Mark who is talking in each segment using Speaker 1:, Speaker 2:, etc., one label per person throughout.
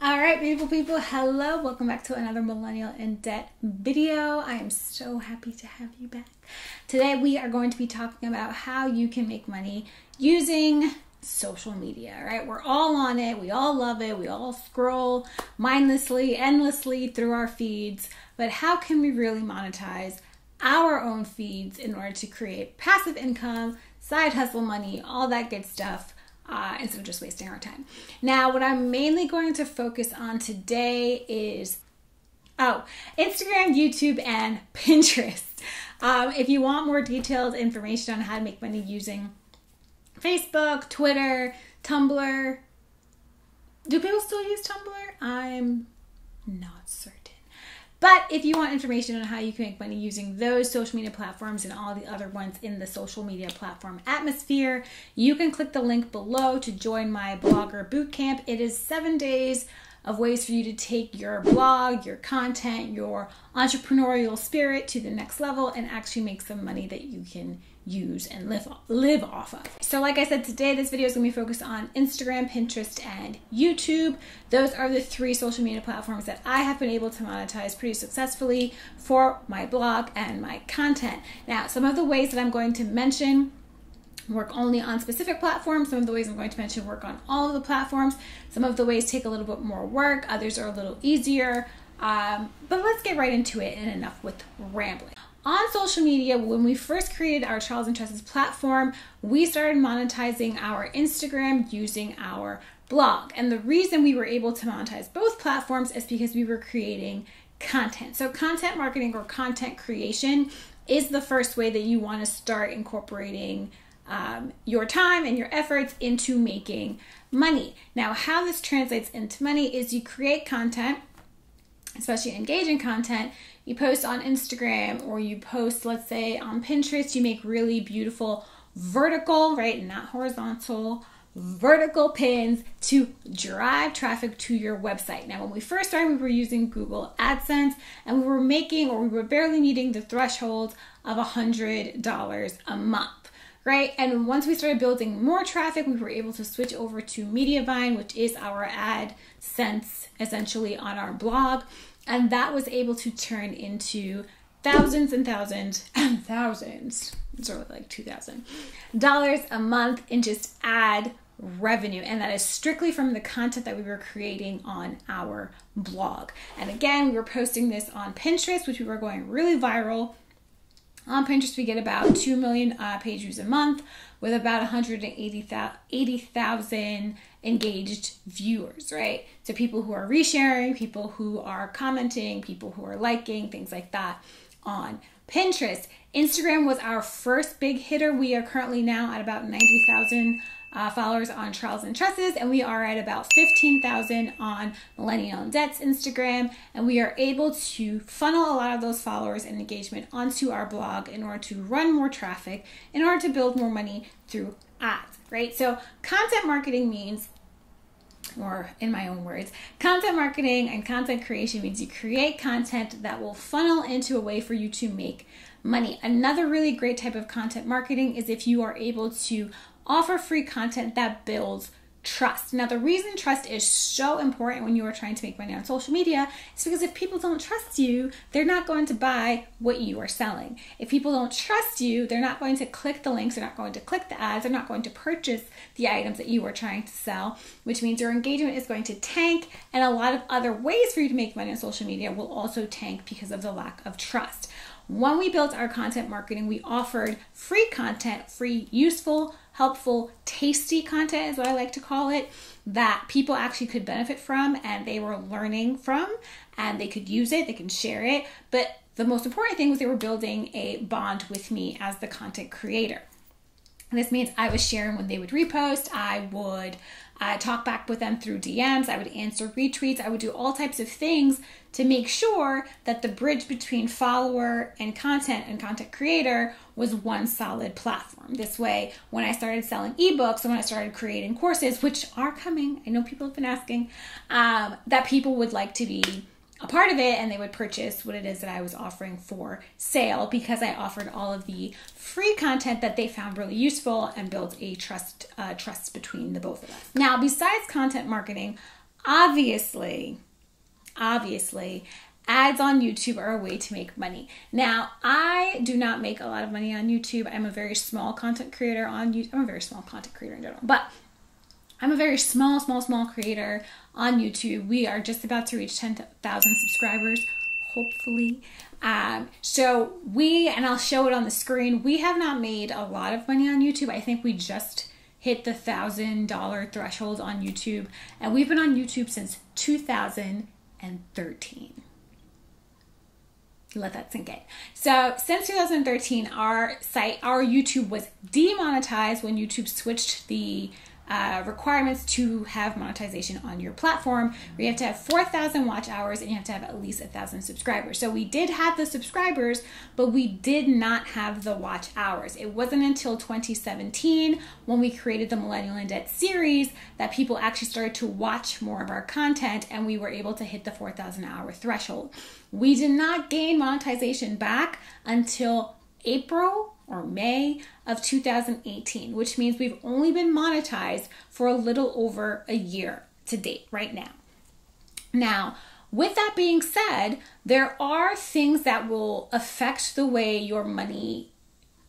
Speaker 1: All right, beautiful people, hello. Welcome back to another Millennial in Debt video. I am so happy to have you back. Today we are going to be talking about how you can make money using social media, right? We're all on it. We all love it. We all scroll mindlessly, endlessly through our feeds. But how can we really monetize our own feeds in order to create passive income, side hustle money, all that good stuff? Instead of just wasting our time. Now, what I'm mainly going to focus on today is, Instagram, YouTube, and Pinterest. If you want more detailed information on how to make money using Facebook, Twitter, Tumblr. Do people still use Tumblr? I'm not certain. But if you want information on how you can make money using those social media platforms and all the other ones in the social media platform atmosphere, you can click the link below to join my blogger bootcamp. It is 7 days of ways for you to take your blog, your content, your entrepreneurial spirit to the next level and actually make some money that you can use and live off of. So like I said, today this video is going to be focused on Instagram, Pinterest, and YouTube. Those are the three social media platforms that I have been able to monetize pretty successfully for my blog and my content. Now, some of the ways that I'm going to mention work only on specific platforms. Some of the ways I'm going to mention work on all of the platforms. Some of the ways take a little bit more work. Others are a little easier. But let's get right into it and enough with rambling. On social media, when we first created our Trials and Trusses platform, we started monetizing our Instagram using our blog. And the reason we were able to monetize both platforms is because we were creating content. So content marketing or content creation is the first way that you want to start incorporating your time and your efforts into making money. Now, how this translates into money is you create content, especially engaging content. You post on Instagram or you post, let's say, on Pinterest. You make really beautiful vertical, right, not horizontal, vertical pins to drive traffic to your website. Now, when we first started, we were using Google AdSense and we were barely meeting the threshold of $100 a month. Right? And once we started building more traffic, we were able to switch over to Mediavine, which is our AdSense essentially on our blog. And that was able to turn into thousands and thousands and thousands, sort of like $2,000 a month in just ad revenue. And that is strictly from the content that we were creating on our blog. And again, we were posting this on Pinterest, which we were going really viral. On Pinterest, we get about 2 million page views a month with about 180,000 engaged viewers, right? So people who are resharing, people who are commenting, people who are liking, things like that on Pinterest. Instagram was our first big hitter. We are currently now at about 90,000 followers on Trials and Trusses, and we are at about 15,000 on Millennial in Debt's Instagram, and we are able to funnel a lot of those followers and engagement onto our blog in order to run more traffic, in order to build more money through ads, right? So content marketing means, or in my own words, content marketing and content creation means you create content that will funnel into a way for you to make money. Another really great type of content marketing is if you are able to offer free content that builds trust. Now, the reason trust is so important when you are trying to make money on social media is because if people don't trust you, they're not going to buy what you are selling. If people don't trust you, they're not going to click the links, they're not going to click the ads, they're not going to purchase the items that you are trying to sell, which means your engagement is going to tank, and a lot of other ways for you to make money on social media will also tank because of the lack of trust. When we built our content marketing, we offered free content, free, useful, helpful, tasty content is what I like to call it, that people actually could benefit from and they were learning from, and they could use it, they can share it. But the most important thing was they were building a bond with me as the content creator. And this means I was sharing when they would repost, I would talk back with them through DMs, I would answer retweets, I would do all types of things to make sure that the bridge between follower and content creator was one solid platform. This way, when I started selling ebooks and when I started creating courses, which are coming, I know people have been asking, that people would like to be a part of it and they would purchase what it is that I was offering for sale because I offered all of the free content that they found really useful and built a trust between the both of us. Now, besides content marketing, obviously, ads on YouTube are a way to make money. Now, I do not make a lot of money on YouTube. I'm a very small content creator on YouTube. I'm a very small content creator in general, but I'm a very small creator on YouTube. We are just about to reach 10,000 subscribers, hopefully. So and I'll show it on the screen, we have not made a lot of money on YouTube. I think we just hit the $1,000 threshold on YouTube, and we've been on YouTube since 2013. Let that sink in. So since 2013, our YouTube was demonetized when YouTube switched the requirements to have monetization on your platform, where you have to have 4,000 watch hours and you have to have at least 1,000 subscribers. So we did have the subscribers, but we did not have the watch hours. It wasn't until 2017, when we created the Millennial in Debt series, that people actually started to watch more of our content, and we were able to hit the 4,000 hour threshold. We did not gain monetization back until April or May of 2018, which means we've only been monetized for a little over a year to date right now. Now, with that being said, there are things that will affect the way your money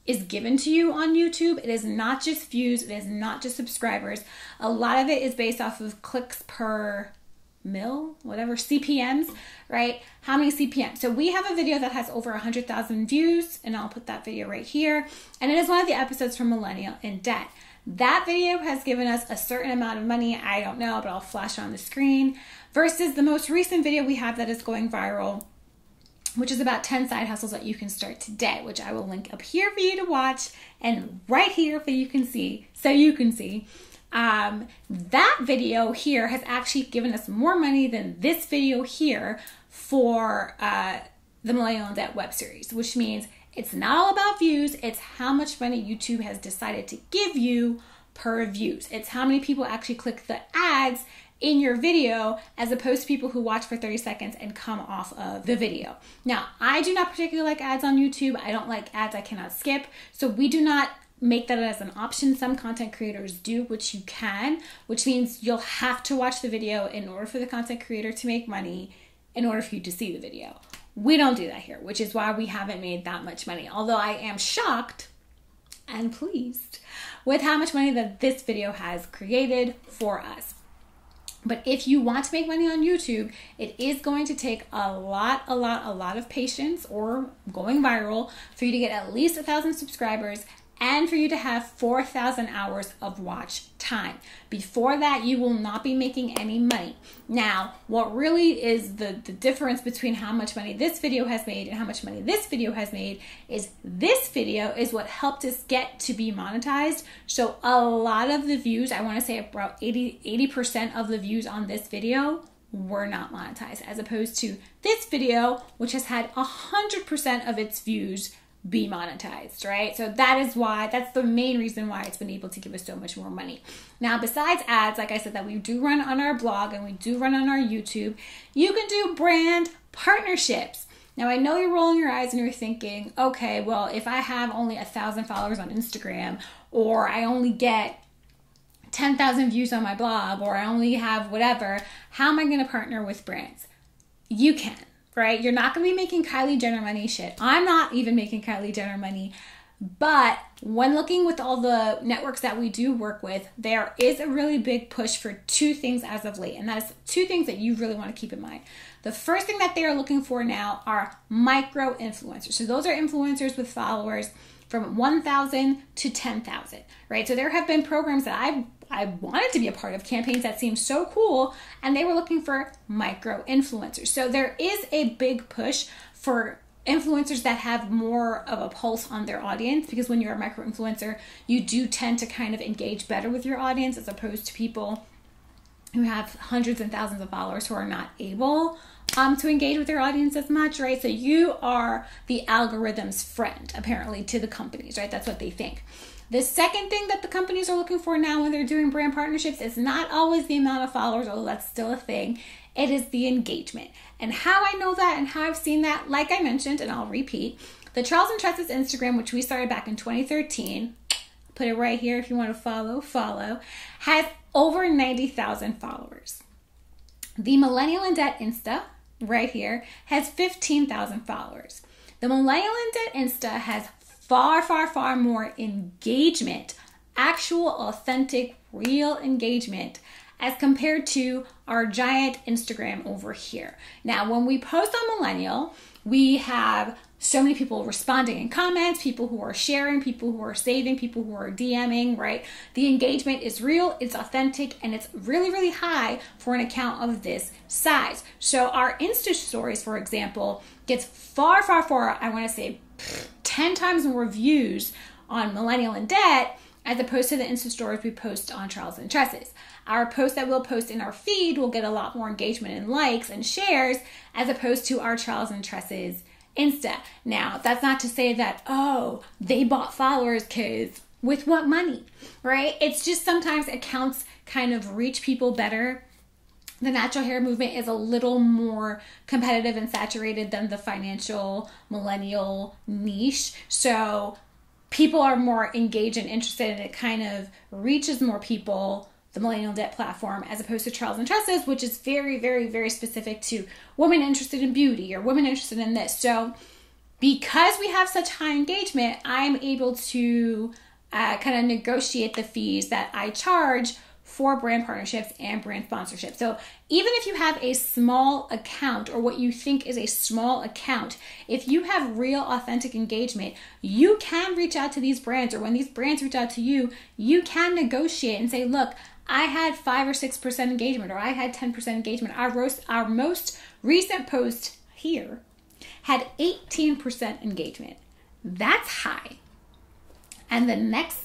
Speaker 1: is given to you on YouTube. It is not just views, it is not just subscribers. A lot of it is based off of clicks per mil, whatever, CPMs, right? How many CPMs? So we have a video that has over 100,000 views, and I'll put that video right here. And it is one of the episodes from Millennial in Debt. That video has given us a certain amount of money. I don't know, but I'll flash on the screen. Versus the most recent video we have that is going viral, which is about 10 side hustles that you can start today, which I will link up here for you to watch and right here so you can see. That video here has actually given us more money than this video here for the Millennial in Debt web series, which means it's not all about views, it's how much money YouTube has decided to give you per views. It's how many people actually click the ads in your video, as opposed to people who watch for 30 seconds and come off of the video. Now, I do not particularly like ads on YouTube. I don't like ads I cannot skip, so we do not make that as an option. Some content creators do, which you can, which means you'll have to watch the video in order for the content creator to make money, in order for you to see the video. We don't do that here, which is why we haven't made that much money. Although I am shocked and pleased with how much money that this video has created for us. But if you want to make money on YouTube, it is going to take a lot of patience, or going viral, for you to get at least 1,000 subscribers and for you to have 4,000 hours of watch time. Before that, you will not be making any money. Now, what really is the difference between how much money this video has made and how much money this video has made is this video is what helped us get to be monetized. So a lot of the views, I want to say about 80% of the views on this video were not monetized, as opposed to this video, which has had 100% of its views be monetized, right? So that's the main reason why it's been able to give us so much more money. Now, besides ads, like I said, that we do run on our blog and we do run on our YouTube, you can do brand partnerships. Now, I know you're rolling your eyes and you're thinking, okay, well, if I have only 1,000 followers on Instagram, or I only get 10,000 views on my blog, or I only have whatever, how am I going to partner with brands? You can. Right? You're not going to be making Kylie Jenner money. Shit. I'm not even making Kylie Jenner money. But when looking with all the networks that we do work with, there is a really big push for two things as of late. And that is two things that you really want to keep in mind. The first thing that they are looking for now are micro influencers. So those are influencers with followers from 1,000 to 10,000, right? So there have been programs that I wanted to be a part of, campaigns that seemed so cool, and they were looking for micro influencers. So there is a big push for influencers that have more of a pulse on their audience, because when you're a micro influencer, you do tend to kind of engage better with your audience, as opposed to people who have hundreds and thousands of followers who are not able to engage with their audience as much, right? So you are the algorithm's friend, apparently, to the companies, right? That's what they think. The second thing that the companies are looking for now when they're doing brand partnerships is not always the amount of followers, although that's still a thing. It is the engagement. And how I know that and how I've seen that, like I mentioned, and I'll repeat, the Charles and Tress's Instagram, which we started back in 2013, put it right here if you want to follow, has over 90,000 followers. The Millennial in Debt Insta, right here, has 15,000 followers. The Millennial in Debt Insta has far, far, far more engagement, actual, authentic, real engagement as compared to our giant Instagram over here. Now, when we post on Millennial, we have so many people responding in comments, people who are sharing, people who are saving, people who are DMing, right? The engagement is real, it's authentic, and it's really, really high for an account of this size. So our Insta stories, for example, gets far, far, far, I want to say 10 times more views on Millennial in Debt as opposed to the Insta stories we post on Trials and Tresses. Our posts that we'll post in our feed will get a lot more engagement and likes and shares as opposed to our Trials and Tresses Insta. Now, that's not to say that, oh, they bought followers because with what money, right? It's just sometimes accounts kind of reach people better. The natural hair movement is a little more competitive and saturated than the financial millennial niche. So people are more engaged and interested, and it kind of reaches more people, the Millennial Debt platform, as opposed to Trials and Tresses, which is very, very, very specific to women interested in beauty or women interested in this. So because we have such high engagement, I'm able to kind of negotiate the fees that I charge for brand partnerships and brand sponsorships. So even if you have a small account or what you think is a small account, if you have real authentic engagement, you can reach out to these brands, or when these brands reach out to you, you can negotiate and say, look, I had 5 or 6% engagement, or I had 10% engagement. Our most recent post here had 18% engagement. That's high. And the next,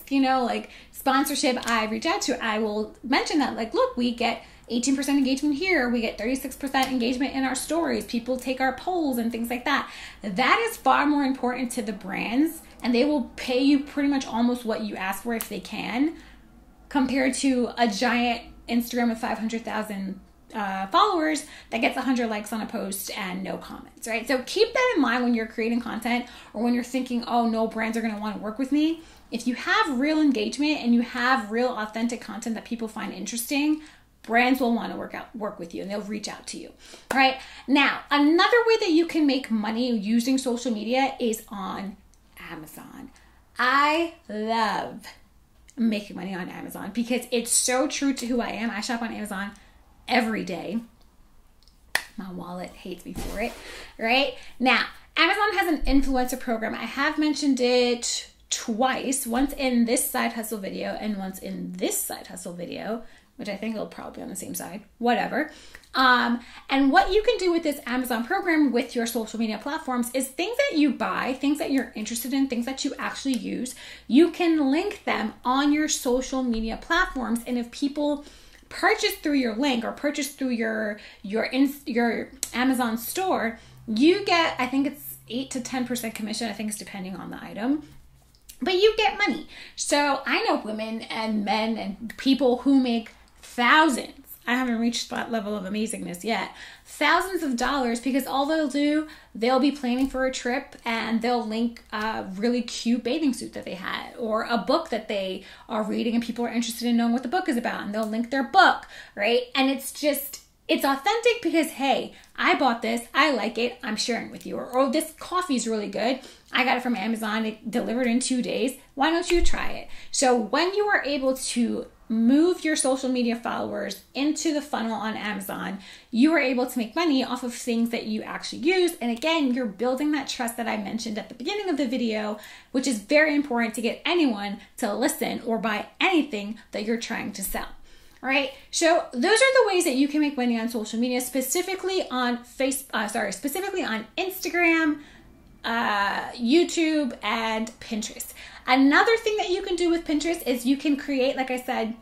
Speaker 1: sponsorship I reach out to, I will mention that, look, we get 18% engagement here. We get 36% engagement in our stories. People take our polls and things like that. That is far more important to the brands, and they will pay you pretty much almost what you ask for if they can, compared to a giant Instagram with 500,000 followers that gets 100 likes on a post and no comments, right? So keep that in mind when you're creating content, or when you're thinking, oh no, brands are going to want to work with me. If you have real engagement and you have real authentic content that people find interesting, brands will want to work with you, and they'll reach out to you. All right. Now, another way that you can make money using social media is on Amazon. I love making money on Amazon because it's so true to who I am. I shop on Amazon every day. My wallet hates me for it, right? Now, Amazon has an influencer program. I have mentioned it twice, once in this side hustle video and once in this side hustle video, which I think it'll probably be on the same side, whatever. And what you can do with this Amazon program with your social media platforms is things that you buy, things that you're interested in, things that you actually use, you can link them on your social media platforms. And if people purchase through your link or purchase through your Amazon store, you get, I think it's 8 to 10% commission. I think it's depending on the item. But you get money. So I know women and men and people who make thousands. I haven't reached that level of amazingness yet. Thousands of dollars, because all they'll do, they'll be planning for a trip and they'll link a really cute bathing suit that they had, or a book that they are reading and people are interested in knowing what the book is about, and they'll link their book, right? And it's authentic because, hey, I bought this, I like it, I'm sharing with you. Or this coffee is really good, I got it from Amazon, it delivered in 2 days, why don't you try it? So when you are able to move your social media followers into the funnel on Amazon, you are able to make money off of things that you actually use. And again, you're building that trust that I mentioned at the beginning of the video, which is very important to get anyone to listen or buy anything that you're trying to sell. All right, so those are the ways that you can make money on social media, specifically on specifically on Instagram, YouTube, and Pinterest. Another thing that you can do with Pinterest is you can create, like I said,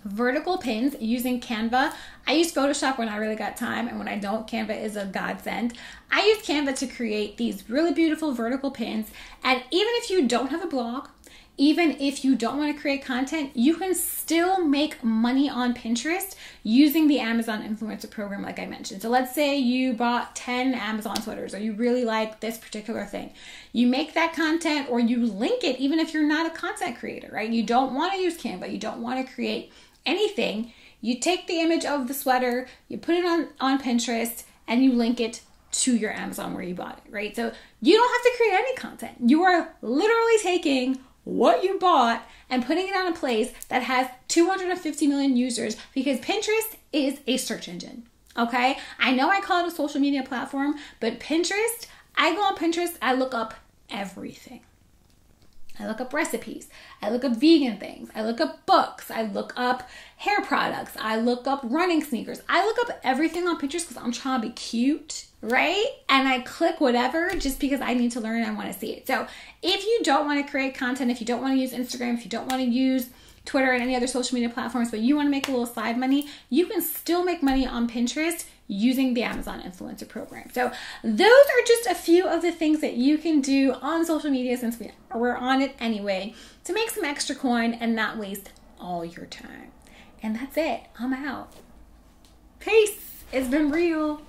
Speaker 1: vertical pins using Canva. I use Photoshop when I really got time, and when I don't, Canva is a godsend. I use Canva to create these really beautiful vertical pins, and even if you don't have a blog, even if you don't want to create content, you can still make money on Pinterest using the Amazon influencer program like I mentioned. So let's say you bought 10 Amazon sweaters, or you really like this particular thing. You make that content, or you link it even if you're not a content creator, right? You don't want to use Canva, you don't want to create anything. You take the image of the sweater, you put it on Pinterest, and you link it to your Amazon where you bought it, right? So you don't have to create any content. You are literally taking what you bought and putting it on a place that has 250 million users, because Pinterest is a search engine, okay? I know I call it a social media platform, but Pinterest, I go on Pinterest, I look up everything. I look up recipes, I look up vegan things, I look up books, I look up hair products, I look up running sneakers. I look up everything on Pinterest because I'm trying to be cute, right? And I click whatever just because I need to learn and I want to see it. So if you don't want to create content, if you don't want to use Instagram, if you don't want to use Twitter and any other social media platforms, but you want to make a little side money, you can still make money on Pinterest using the Amazon Influencer Program. So those are just a few of the things that you can do on social media, since we're on it anyway, to make some extra coin and not waste all your time. And that's it. I'm out. Peace. It's been real.